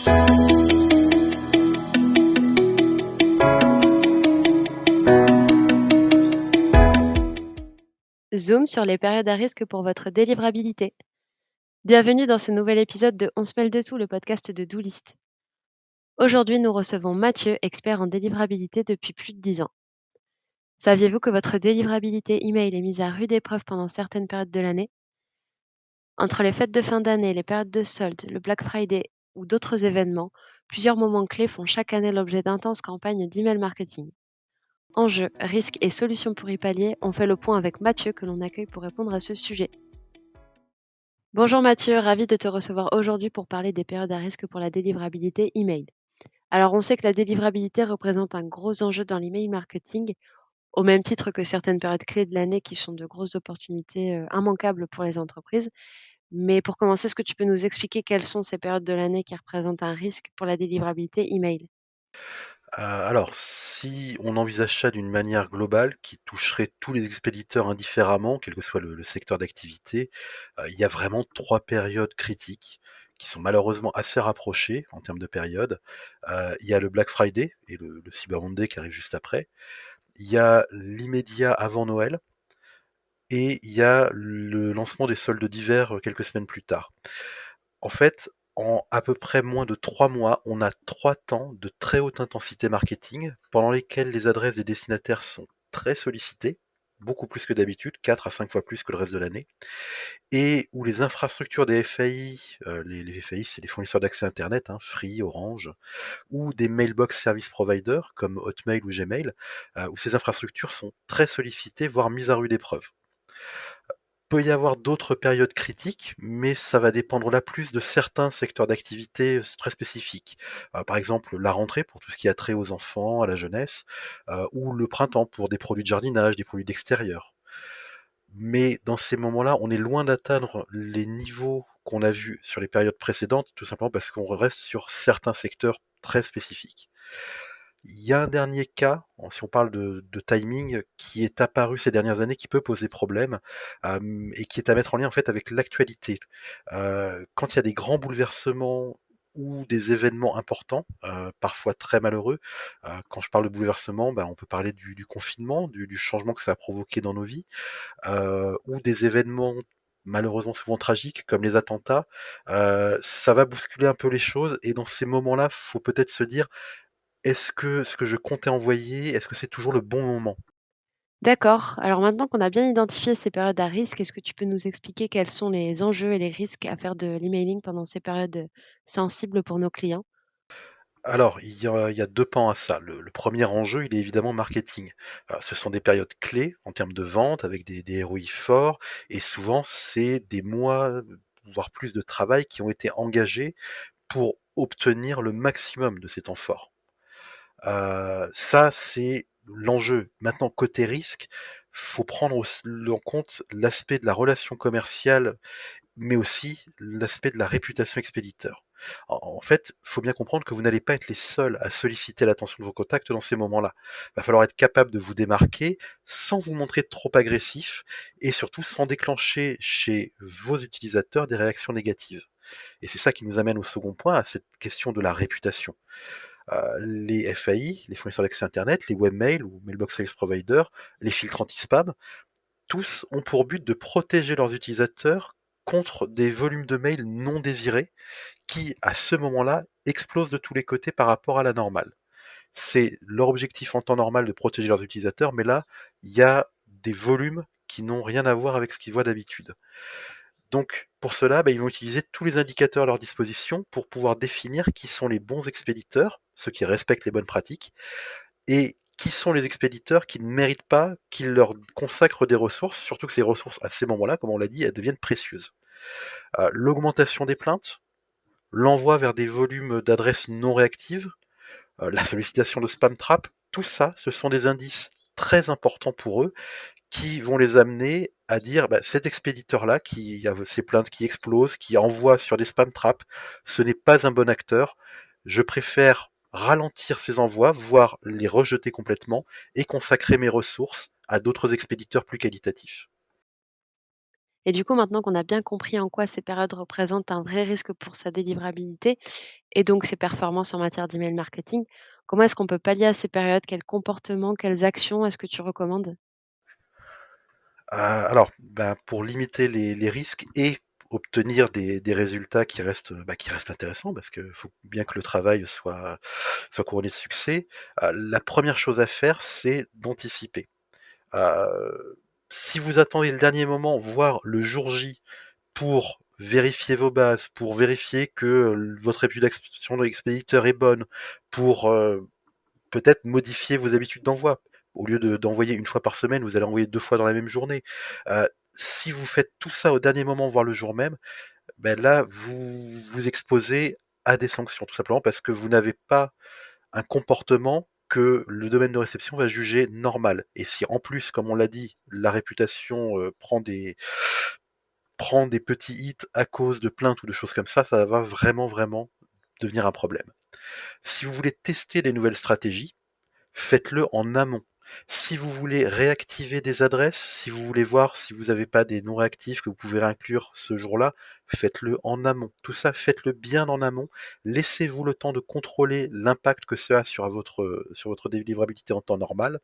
Zoom sur les périodes à risque pour votre délivrabilité. Bienvenue dans ce nouvel épisode de On se mêle dessous, le podcast de Doolist. Aujourd'hui, nous recevons Mathieu, expert en délivrabilité depuis plus de 10 ans. Saviez-vous que votre délivrabilité email est mise à rude épreuve pendant certaines périodes de l'année? Entre les fêtes de fin d'année, les périodes de soldes, le Black Friday ou d'autres événements, plusieurs moments clés font chaque année l'objet d'intenses campagnes d'email marketing. Enjeux, risques et solutions pour y pallier, on fait le point avec Mathieu que l'on accueille pour répondre à ce sujet. Bonjour Mathieu, ravi de te recevoir aujourd'hui pour parler des périodes à risque pour la délivrabilité email. Alors on sait que la délivrabilité représente un gros enjeu dans l'email marketing, au même titre que certaines périodes clés de l'année qui sont de grosses opportunités immanquables pour les entreprises. Mais pour commencer, est-ce que tu peux nous expliquer quelles sont ces périodes de l'année qui représentent un risque pour la délivrabilité email? Alors, si on envisage ça d'une manière globale, qui toucherait tous les expéditeurs indifféremment, quel que soit le secteur d'activité, il y a vraiment 3 périodes critiques qui sont malheureusement assez rapprochées en termes de période. Il y a le Black Friday et le Cyber Monday qui arrive juste après. Il y a l'immédiat avant Noël et il y a le lancement des soldes d'hiver, quelques semaines plus tard. En fait, en à peu près moins de 3 mois, on a 3 temps de très haute intensité marketing, pendant lesquels les adresses des destinataires sont très sollicitées, beaucoup plus que d'habitude, 4 à 5 fois plus que le reste de l'année, et où les infrastructures des FAI, les FAI, c'est les fournisseurs d'accès internet, hein, Free, Orange, ou des mailbox service providers comme Hotmail ou Gmail, où ces infrastructures sont très sollicitées, voire mises à rude épreuve. Peut y avoir d'autres périodes critiques, mais ça va dépendre là plus de certains secteurs d'activité très spécifiques. Par exemple, la rentrée pour tout ce qui a trait aux enfants, à la jeunesse, ou le printemps pour des produits de jardinage, des produits d'extérieur. Mais dans ces moments-là, on est loin d'atteindre les niveaux qu'on a vus sur les périodes précédentes, tout simplement parce qu'on reste sur certains secteurs très spécifiques. Il y a un dernier cas, si on parle de timing, qui est apparu ces dernières années, qui peut poser problème, et qui est à mettre en lien en fait avec l'actualité. Quand il y a des grands bouleversements ou des événements importants, parfois très malheureux, quand je parle de bouleversement, on peut parler du confinement, du changement que ça a provoqué dans nos vies, ou des événements malheureusement souvent tragiques comme les attentats, ça va bousculer un peu les choses et dans ces moments-là, faut peut-être se dire: est-ce que ce que je comptais envoyer, est-ce que c'est toujours le bon moment? D'accord. Alors maintenant qu'on a bien identifié ces périodes à risque, est-ce que tu peux nous expliquer quels sont les enjeux et les risques à faire de l'emailing pendant ces périodes sensibles pour nos clients? Alors, il y a 2 pans à ça. Le 1er enjeu, il est évidemment marketing. Ce sont des périodes clés en termes de vente avec des ROI forts et souvent c'est des mois, voire plus de travail qui ont été engagés pour obtenir le maximum de ces temps forts. Ça, c'est l'enjeu. Maintenant, côté risque, faut prendre en compte l'aspect de la relation commerciale, mais aussi l'aspect de la réputation expéditeur. En fait, il faut bien comprendre que vous n'allez pas être les seuls à solliciter l'attention de vos contacts dans ces moments-là. Il va falloir être capable de vous démarquer sans vous montrer trop agressif et surtout sans déclencher chez vos utilisateurs des réactions négatives. Et c'est ça qui nous amène au second point, à cette question de la réputation. Les FAI, les fournisseurs d'accès Internet, les webmails ou mailbox service providers, les filtres anti-spam, tous ont pour but de protéger leurs utilisateurs contre des volumes de mails non désirés qui, à ce moment-là, explosent de tous les côtés par rapport à la normale. C'est leur objectif en temps normal de protéger leurs utilisateurs, mais là, il y a des volumes qui n'ont rien à voir avec ce qu'ils voient d'habitude. Donc, pour cela, ils vont utiliser tous les indicateurs à leur disposition pour pouvoir définir qui sont les bons expéditeurs, ceux qui respectent les bonnes pratiques, et qui sont les expéditeurs qui ne méritent pas qu'ils leur consacrent des ressources, surtout que ces ressources, à ces moments-là, comme on l'a dit, elles deviennent précieuses. L'augmentation des plaintes, l'envoi vers des volumes d'adresses non réactives, la sollicitation de spam trap, tout ça, ce sont des indices très importants pour eux qui vont les amener à dire cet expéditeur-là qui a ses plaintes qui explosent, qui envoie sur des spam traps, ce n'est pas un bon acteur. Je préfère ralentir ces envois, voire les rejeter complètement, et consacrer mes ressources à d'autres expéditeurs plus qualitatifs. Et du coup, maintenant qu'on a bien compris en quoi ces périodes représentent un vrai risque pour sa délivrabilité et donc ses performances en matière d'email marketing, comment est-ce qu'on peut pallier à ces périodes? Quels comportements, quelles actions est-ce que tu recommandes? Alors, ben, pour limiter les risques et obtenir des résultats qui restent intéressants, parce qu'il faut bien que le travail soit couronné de succès, la première chose à faire, c'est d'anticiper. Heu, Si vous attendez le dernier moment, voire le jour J, pour vérifier vos bases, pour vérifier que votre réputation d'expéditeur est bonne, pour peut-être modifier vos habitudes d'envoi. Au lieu d'envoyer une fois par semaine, vous allez envoyer 2 fois dans la même journée. Si vous faites tout ça au dernier moment, voire le jour même, ben là, vous vous exposez à des sanctions, tout simplement parce que vous n'avez pas un comportement que le domaine de réception va juger normal. Et si en plus, comme on l'a dit, la réputation prend des petits hits à cause de plaintes ou de choses comme ça va vraiment, vraiment devenir un problème. Si vous voulez tester des nouvelles stratégies, faites-le en amont. Si vous voulez réactiver des adresses, si vous voulez voir si vous n'avez pas des non réactifs que vous pouvez inclure ce jour-là, faites-le en amont. Tout ça, faites-le bien en amont. Laissez-vous le temps de contrôler l'impact que ça a sur votre délivrabilité en temps normal.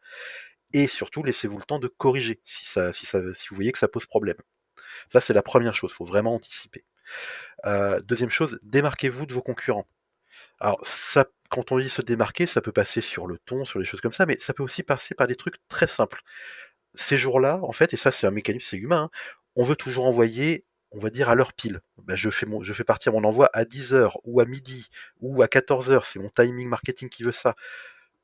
Et surtout, laissez-vous le temps de corriger si vous voyez que ça pose problème. Ça, c'est la première chose. Il faut vraiment anticiper. Deuxième chose, démarquez-vous de vos concurrents. Alors ça, quand on dit se démarquer, ça peut passer sur le ton, sur des choses comme ça, mais ça peut aussi passer par des trucs très simples. Ces jours-là, en fait, et ça c'est un mécanisme, c'est humain, hein, on veut toujours envoyer, on va dire, à l'heure pile. Ben, je fais partir mon envoi à 10 heures ou à midi ou à 14 heures. C'est mon timing marketing qui veut ça.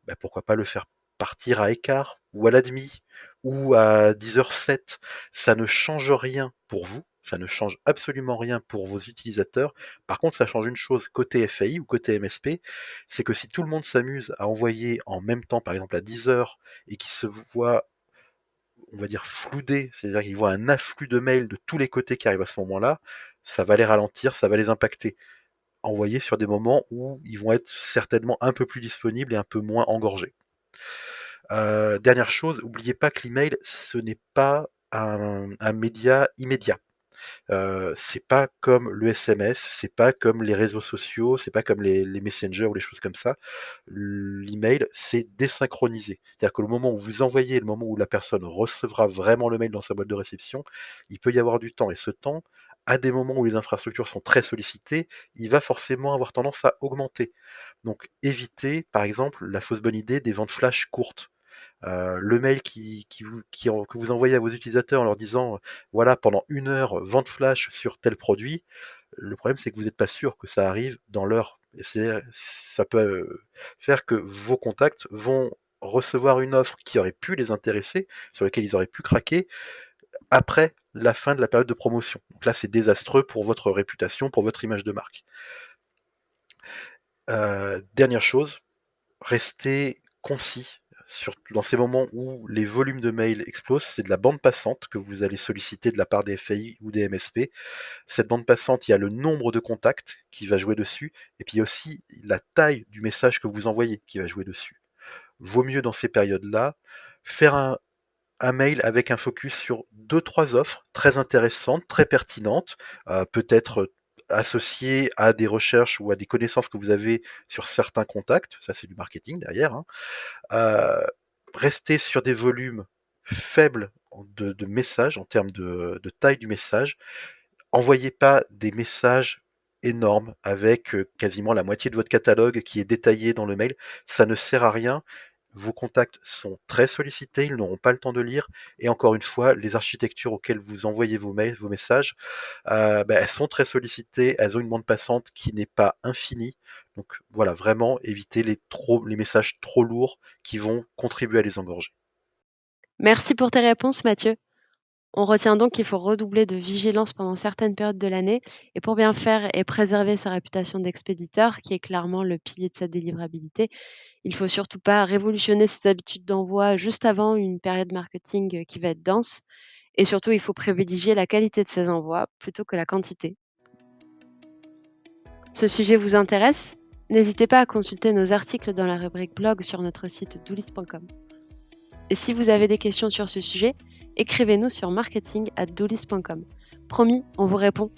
Ben, pourquoi pas le faire partir à écart ou à la demi ou à 10h07. Ça ne change rien pour vous, ça ne change absolument rien pour vos utilisateurs. Par contre, ça change une chose côté FAI ou côté MSP, c'est que si tout le monde s'amuse à envoyer en même temps, par exemple à 10 heures, et qui se voit, on va dire, floudé, c'est-à-dire qu'ils voient un afflux de mails de tous les côtés qui arrivent à ce moment-là, ça va les ralentir, ça va les impacter. Envoyer sur des moments où ils vont être certainement un peu plus disponibles et un peu moins engorgés. Dernière chose, n'oubliez pas que l'email, ce n'est pas un média immédiat. C'est pas comme le SMS, c'est pas comme les réseaux sociaux, c'est pas comme les messengers ou les choses comme ça. L'email, c'est désynchronisé. C'est-à-dire que le moment où vous envoyez et le moment où la personne recevra vraiment le mail dans sa boîte de réception, il peut y avoir du temps. Et ce temps, à des moments où les infrastructures sont très sollicitées, il va forcément avoir tendance à augmenter. Donc évitez, par exemple, la fausse bonne idée des ventes flash courtes. Le mail que vous envoyez à vos utilisateurs en leur disant voilà, pendant 1 heure, vente flash sur tel produit, le problème c'est que vous n'êtes pas sûr que ça arrive dans l'heure. Ça peut faire que vos contacts vont recevoir une offre qui aurait pu les intéresser, sur laquelle ils auraient pu craquer, après la fin de la période de promotion. Donc là, c'est désastreux pour votre réputation, pour votre image de marque. Dernière chose, restez concis dans ces moments où les volumes de mails explosent. C'est de la bande passante que vous allez solliciter de la part des FAI ou des MSP. Cette bande passante, il y a le nombre de contacts qui va jouer dessus, et puis il y a aussi la taille du message que vous envoyez qui va jouer dessus. Vaut mieux dans ces périodes-là faire un mail avec un focus sur deux, trois offres très intéressantes, très pertinentes, peut-être associées à des recherches ou à des connaissances que vous avez sur certains contacts. Ça, c'est du marketing derrière, hein. Euh, Rester sur des volumes faibles de messages en termes de taille du message. Envoyez pas des messages énormes avec quasiment la moitié de votre catalogue qui est détaillé dans le mail. Ça ne sert à rien. Vos contacts sont très sollicités, ils n'auront pas le temps de lire. Et encore une fois, les architectures auxquelles vous envoyez vos mails, vos messages, elles sont très sollicitées, elles ont une bande passante qui n'est pas infinie. Donc voilà, vraiment éviter les messages trop lourds qui vont contribuer à les engorger. Merci pour tes réponses, Mathieu. On retient donc qu'il faut redoubler de vigilance pendant certaines périodes de l'année et pour bien faire et préserver sa réputation d'expéditeur, qui est clairement le pilier de sa délivrabilité, il faut surtout pas révolutionner ses habitudes d'envoi juste avant une période marketing qui va être dense. Et surtout, il faut privilégier la qualité de ses envois plutôt que la quantité. Ce sujet vous intéresse? N'hésitez pas à consulter nos articles dans la rubrique blog sur notre site doulis.com. Et si vous avez des questions sur ce sujet, écrivez-nous sur marketing@doulist.com. Promis, on vous répond.